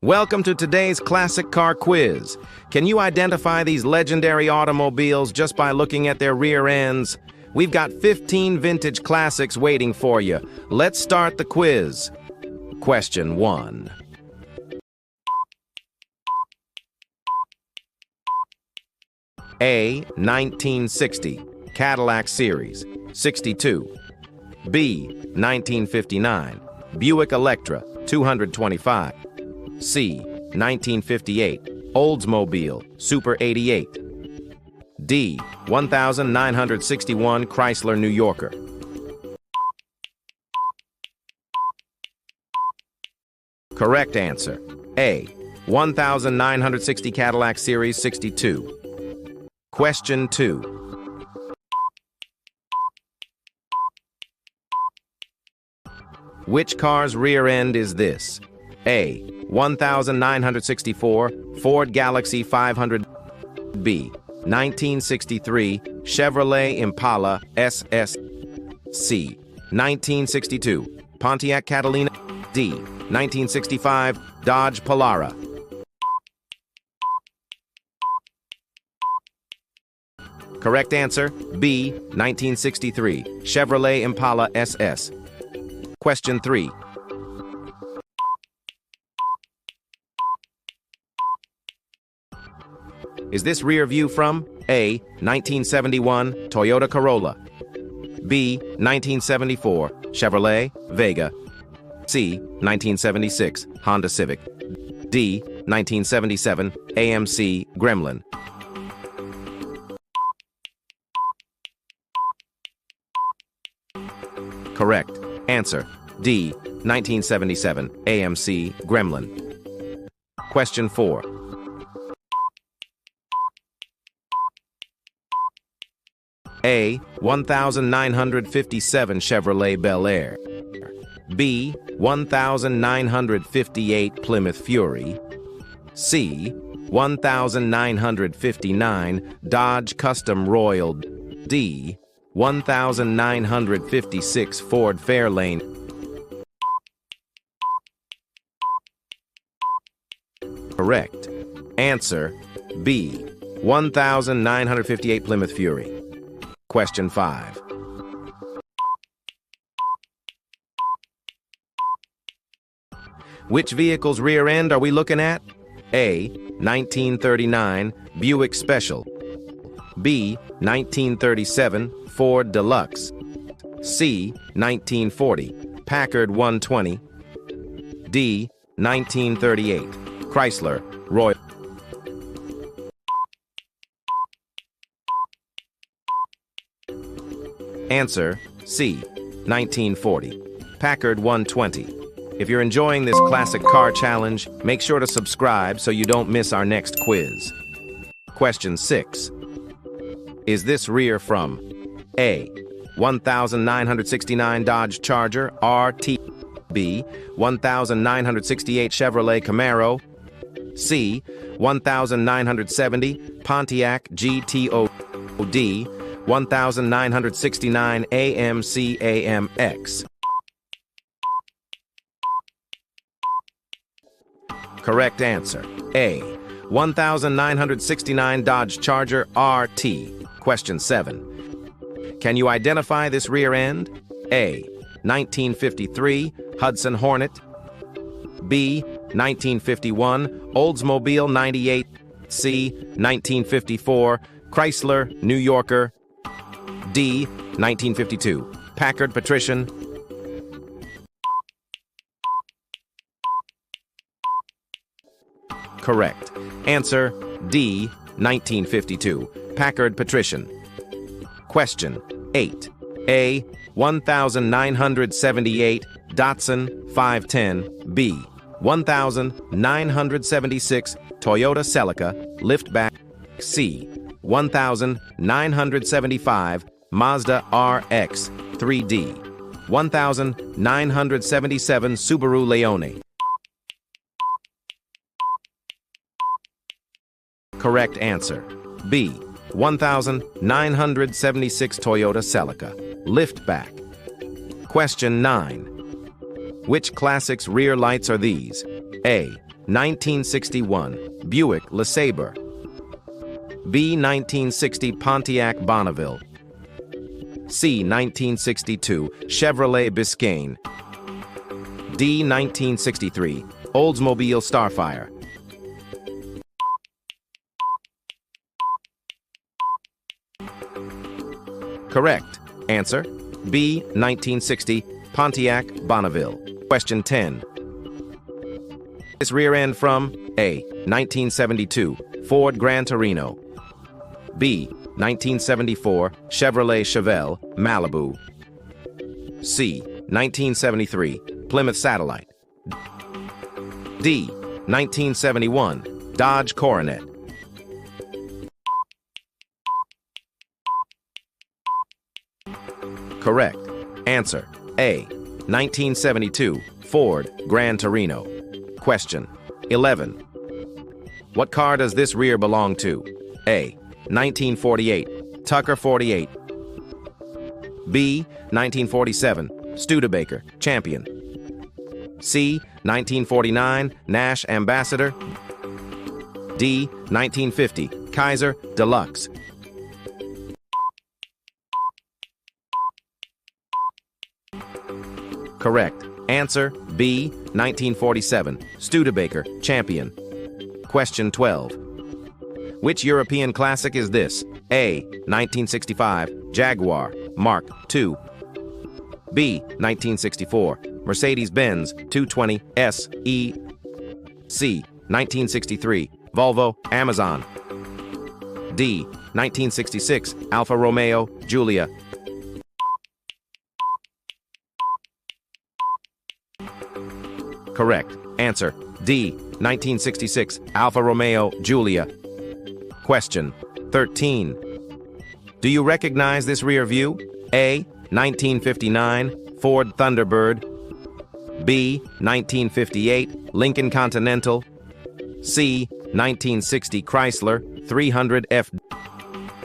Welcome to today's classic car quiz. Can you identify these legendary automobiles just by looking at their rear ends? We've got 15 vintage classics waiting for you. Let's start the quiz. Question 1. A. 1960 Cadillac Series 62. B. 1959 Buick Electra 225. C. 1958 Oldsmobile Super 88. D. 1961 Chrysler New Yorker. Correct answer. A. 1960 Cadillac Series 62. Question 2. Which car's rear end is this? A. 1964 Ford Galaxy 500. B. 1963 Chevrolet Impala SS. C. 1962 Pontiac Catalina. D. 1965 Dodge Polara. Correct answer, B. 1963 Chevrolet Impala SS. Question 3. Is this rear view from A. 1971 Toyota Corolla, B. 1974 Chevrolet Vega, C. 1976 Honda Civic, D. 1977 AMC Gremlin? Correct answer, D. 1977 AMC Gremlin. Question 4. A. 1957 Chevrolet Bel Air, B. 1958 Plymouth Fury, C. 1959 Dodge Custom Royal, D. 1956 Ford Fairlane. Correct answer, B. 1958 Plymouth Fury. Question 5. Which vehicle's rear end are we looking at? A. 1939 Buick Special, B. 1937 Ford Deluxe, C. 1940 Packard 120, D. 1938 Chrysler Royal. Answer, C. 1940 Packard 120. If you're enjoying this classic car challenge, make sure to subscribe so you don't miss our next quiz. Question 6. Is this rear from A. 1969 Dodge Charger RT, B. 1968 Chevrolet Camaro, C. 1970 Pontiac GTO, D. 1969 AMC AMX? Correct answer, A. 1969 Dodge Charger RT. Question 7. Can you identify this rear end? A. 1953 Hudson Hornet, B. 1951 Oldsmobile 98, C. 1954 Chrysler New Yorker, D. 1952 Packard Patrician? Correct answer, D. 1952 Packard Patrician. Question 8. A. 1978 Datsun 510, B. 1976 Toyota Celica Liftback, C. 1975 Mazda RX 3D, 1977 Subaru Leone? Correct answer, B. 1976 Toyota Celica Liftback. Question 9. Which classics rear lights are these? A. 1961 Buick LeSabre. B. 1960 Pontiac Bonneville. C. 1962 Chevrolet Biscayne. D. 1963 Oldsmobile Starfire. Correct. Answer B. 1960 Pontiac Bonneville. Question 10. This rear end from A. 1972 Ford Gran Torino. B. 1974 Chevrolet Chevelle Malibu. C. 1973 Plymouth Satellite. D. 1971 Dodge Coronet. Correct. Answer A. 1972 Ford Gran Torino. Question 11. What car does this rear belong to? A. 1948 Tucker 48. B. 1947 Studebaker Champion. C. 1949 Nash Ambassador. D. 1950 Kaiser Deluxe. Correct. Answer B. 1947 Studebaker Champion. Question 12. Which European classic is this? A. 1965 Jaguar Mark II. B. 1964 Mercedes-Benz 220 SE. C. 1963 Volvo Amazon. D. 1966 Alfa Romeo Giulia. Correct. Answer D. 1966 Alfa Romeo Giulia. Question 13. Do you recognize this rear view? A. 1959 Ford Thunderbird. B. 1958 Lincoln Continental. C. 1960 Chrysler 300F.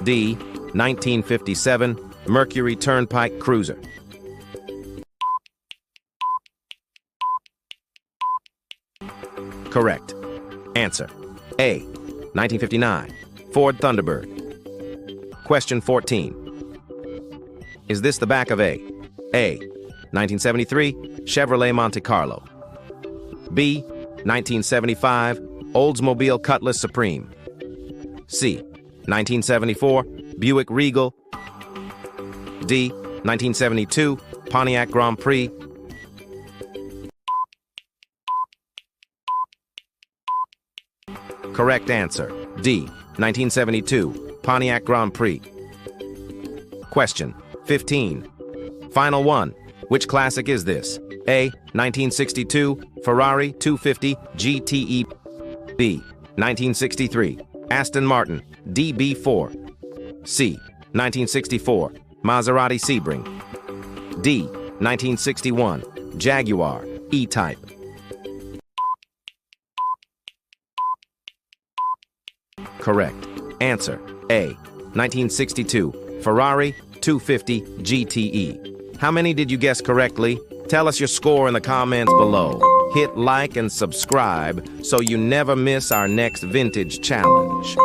D. 1957 Mercury Turnpike Cruiser. Correct. Answer A. 1959 Ford Thunderbird. Question 14. Is this the back of A? A. 1973 Chevrolet Monte Carlo. B. 1975 Oldsmobile Cutlass Supreme. C. 1974 Buick Regal. D. 1972 Pontiac Grand Prix. Correct answer D. 1972 Pontiac Grand Prix. Question 15. Final one. Which classic is this? A. 1962 Ferrari 250 GTE. B. 1963 Aston Martin DB4. C. 1964 Maserati Sebring. D. 1961 Jaguar E-Type. Correct. Answer A. 1962 Ferrari 250 GTE. How many did you guess correctly? Tell us your score in the comments below. Hit like and subscribe so you never miss our next vintage challenge.